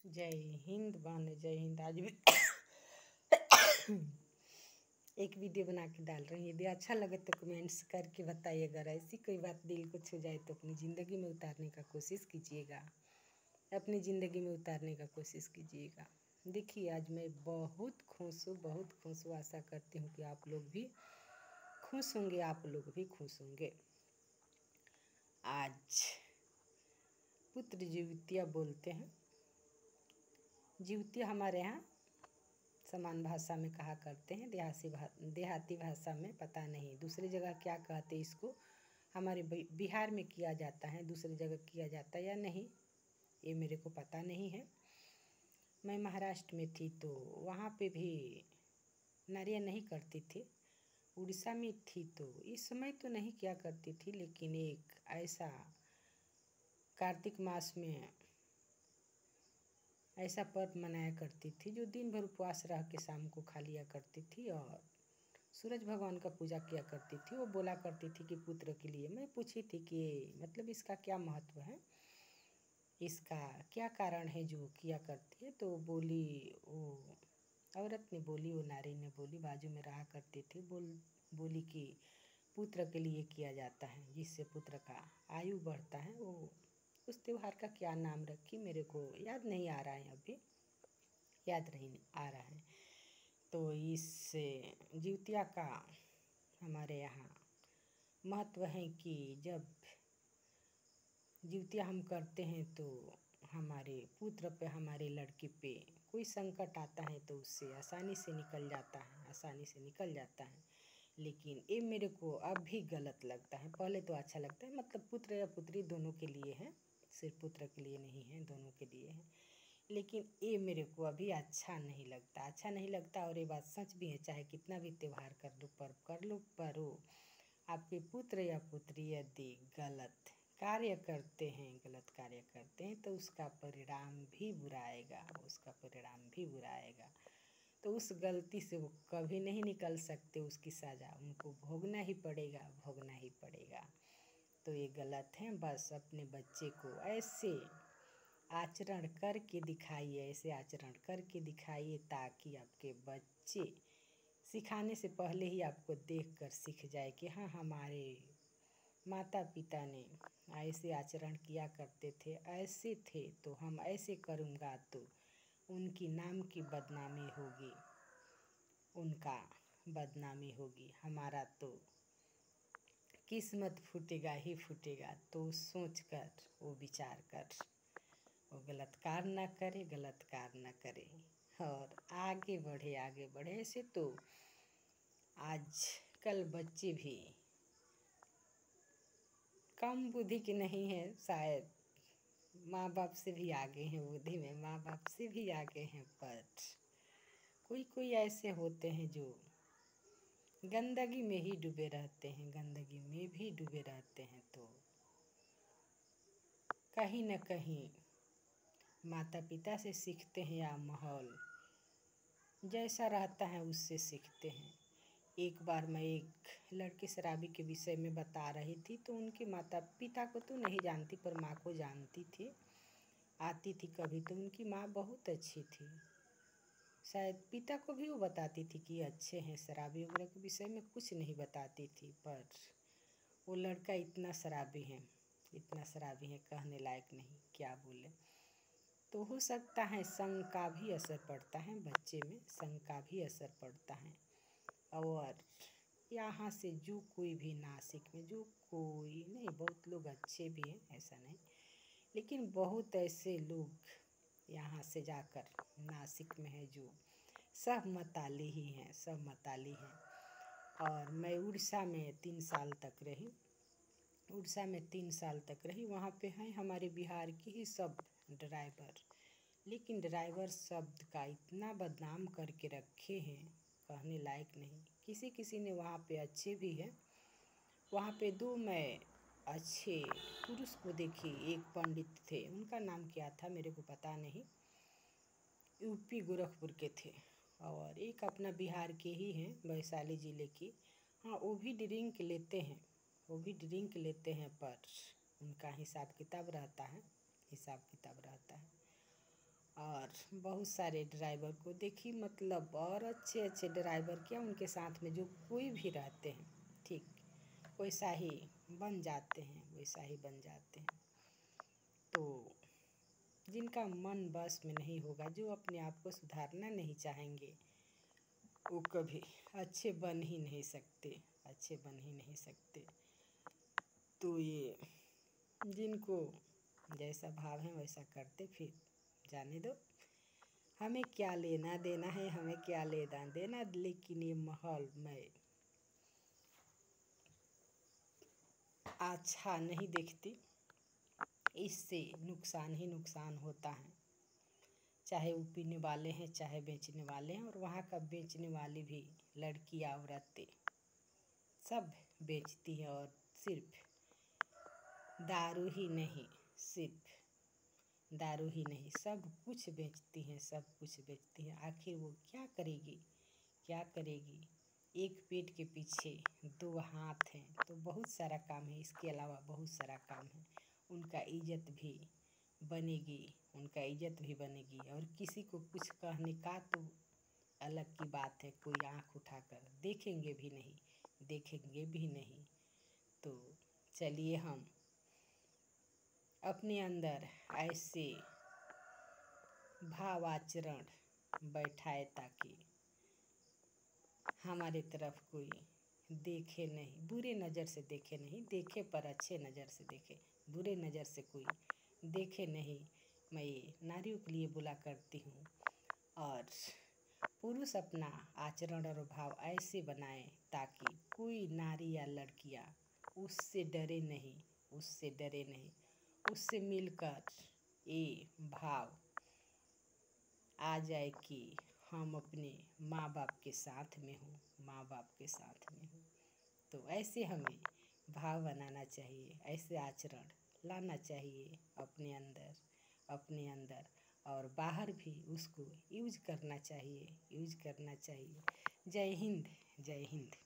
जय हिंद बहन, जय हिंद। आज भी एक वीडियो बना के डाल रही हूँ। यदि अच्छा लगे तो कमेंट्स करके बताइए। अगर ऐसी कोई बात दिल को छू जाए तो अपनी ज़िंदगी में उतारने का कोशिश कीजिएगा। अपनी ज़िंदगी में उतारने का कोशिश कीजिएगा। देखिए, आज मैं बहुत खुश हूँ, बहुत खुश हूँ। आशा करती हूँ कि आप लोग भी खुश होंगे, आप लोग भी खुश होंगे। आज पुत्र जीवतिया बोलते हैं। जीवतिया हमारे यहाँ समान भाषा में कहा करते हैं, देहाती भाषा में पता नहीं दूसरी जगह क्या कहते इसको। हमारे बिहार में किया जाता है, दूसरी जगह किया जाता है या नहीं ये मेरे को पता नहीं है। मैं महाराष्ट्र में थी तो वहाँ पे भी नारियाँ नहीं करती थी। उड़ीसा में थी तो इस समय तो नहीं किया करती थी, लेकिन एक ऐसा कार्तिक मास में ऐसा पर्व मनाया करती थी जो दिन भर उपवास रह के शाम को खा लिया करती थी और सूरज भगवान का पूजा किया करती थी। वो बोला करती थी कि पुत्र के लिए। मैं पूछी थी कि मतलब इसका क्या महत्व है, इसका क्या कारण है जो किया करती है। तो बोली, वो औरत ने बोली, वो नारी ने बोली, बाजू में रहा करती थी, बोली कि पुत्र के लिए किया जाता है, जिससे पुत्र का आयु बढ़ता है। वो उस त्योहार का क्या नाम रखी मेरे को याद नहीं आ रहा है, अभी याद नहीं आ रहा है। तो इस जीवतिया का हमारे यहाँ महत्व है कि जब जीवतिया हम करते हैं तो हमारे पुत्र पे, हमारे लड़की पे कोई संकट आता है तो उससे आसानी से निकल जाता है, आसानी से निकल जाता है। लेकिन ये मेरे को अब भी गलत लगता है। पहले तो अच्छा लगता है, मतलब पुत्र या पुत्री दोनों के लिए है, सिर्फ पुत्र के लिए नहीं है, दोनों के लिए है। लेकिन ये मेरे को अभी अच्छा नहीं लगता, अच्छा नहीं लगता। और ये बात सच भी है, चाहे कितना भी त्यौहार कर लो, पर्व कर लो, पर वो आपके पुत्र या पुत्री यदि गलत कार्य करते हैं, गलत कार्य करते हैं तो उसका परिणाम भी बुरा आएगा, उसका परिणाम भी बुरा आएगा। तो उस गलती से वो कभी नहीं निकल सकते, उसकी सज़ा उनको भोगना ही पड़ेगा, भोगना ही पड़ेगा। तो ये गलत है। बस अपने बच्चे को ऐसे आचरण करके दिखाइए, ऐसे आचरण करके दिखाइए ताकि आपके बच्चे सिखाने से पहले ही आपको देखकर सीख जाए कि हाँ, हमारे माता पिता ने ऐसे आचरण किया करते थे, ऐसे थे, तो हम ऐसे करूँगा तो उनकी नाम की बदनामी होगी, उनका बदनामी होगी, हमारा तो किस्मत फूटेगा ही फूटेगा। तो सोच कर, वो विचार कर, वो गलत कार्य ना करे, गलत कार्य ना करे और आगे बढ़े, आगे बढ़े। ऐसे तो आज कल बच्चे भी कम बुद्धि के नहीं है, शायद माँ बाप से भी आगे हैं बुद्धि में, माँ बाप से भी आगे हैं। पर कोई कोई ऐसे होते हैं जो गंदगी में ही डूबे रहते हैं, गंदगी में भी डूबे रहते हैं। तो कहीं न कहीं माता पिता से सीखते हैं या माहौल जैसा रहता है उससे सीखते हैं। एक बार मैं एक लड़के शराबी के विषय में बता रही थी, तो उनके माता पिता को तो नहीं जानती पर माँ को जानती थी, आती थी कभी। तो उनकी माँ बहुत अच्छी थी, शायद पिता को भी वो बताती थी कि अच्छे हैं, शराबी वगैरह के विषय में कुछ नहीं बताती थी। पर वो लड़का इतना शराबी है, इतना शराबी है, कहने लायक नहीं, क्या बोले। तो हो सकता है संग का भी असर पड़ता है, बच्चे में संग का भी असर पड़ता है। और यहाँ से जो कोई भी नासिक में, जो कोई नहीं, बहुत लोग अच्छे भी हैं, ऐसा नहीं, लेकिन बहुत ऐसे लोग यहाँ से जाकर नासिक में है जो सब मताली ही हैं, सब मताली हैं। और मैं उड़ीसा में 3 साल तक रही, उड़ीसा में 3 साल तक रही। वहाँ पे हैं हमारे बिहार के ही सब ड्राइवर, लेकिन ड्राइवर शब्द का इतना बदनाम करके रखे हैं, कहने लायक नहीं। किसी किसी ने वहाँ पे अच्छे भी हैं। वहाँ पे 2 मैं अच्छे पुरुष को देखी। एक पंडित थे, उनका नाम क्या था मेरे को पता नहीं, यूपी गोरखपुर के थे। और एक अपना बिहार के ही हैं, वैशाली ज़िले की। हाँ, वो भी ड्रिंक लेते हैं, वो भी ड्रिंक लेते हैं, पर उनका हिसाब किताब रहता है, हिसाब किताब रहता है। और बहुत सारे ड्राइवर को देखी, मतलब और अच्छे अच्छे ड्राइवर क्या उनके साथ में जो कोई भी रहते हैं, ठीक वैसा ही बन जाते हैं, वैसा ही बन जाते हैं। तो जिनका मन बस में नहीं होगा, जो अपने आप को सुधारना नहीं चाहेंगे, वो कभी अच्छे बन ही नहीं सकते, अच्छे बन ही नहीं सकते। तो ये जिनको जैसा भाव है वैसा करते, फिर जाने दो, हमें क्या लेना देना है, हमें क्या लेना देना। लेकिन ये माहौल मैं अच्छा नहीं देखती, इससे नुकसान ही नुकसान होता है, चाहे वो पीने वाले हैं चाहे बेचने वाले हैं। और वहाँ का बेचने वाली भी लड़कियाँ औरतें सब बेचती हैं, और सिर्फ दारू ही नहीं, सिर्फ दारू ही नहीं, सब कुछ बेचती हैं, सब कुछ बेचती हैं। आखिर वो क्या करेगी, क्या करेगी? एक पेट के पीछे दो हाथ हैं, तो बहुत सारा काम है, इसके अलावा बहुत सारा काम है। उनका इज्जत भी बनेगी, उनका इज्जत भी बनेगी। और किसी को कुछ कहने का तो अलग की बात है, कोई आँख उठाकर देखेंगे भी नहीं, देखेंगे भी नहीं। तो चलिए हम अपने अंदर ऐसे भाव आचरण बैठाए ताकि हमारे तरफ कोई देखे नहीं, बुरे नज़र से देखे नहीं, देखे पर अच्छे नज़र से देखे, बुरे नज़र से कोई देखे नहीं। मैं ये नारियों के लिए बोला करती हूँ। और पुरुष अपना आचरण और भाव ऐसे बनाए ताकि कोई नारी या लड़कियाँ उससे डरे नहीं, उससे डरे नहीं, उससे मिलकर ये भाव आ जाए कि हम अपने माँ बाप के साथ में हूँ, माँ बाप के साथ में हूँ। तो ऐसे हमें भाव बनाना चाहिए, ऐसे आचरण लाना चाहिए अपने अंदर और बाहर भी उसको यूज करना चाहिए, यूज करना चाहिए। जय हिंद, जय हिंद।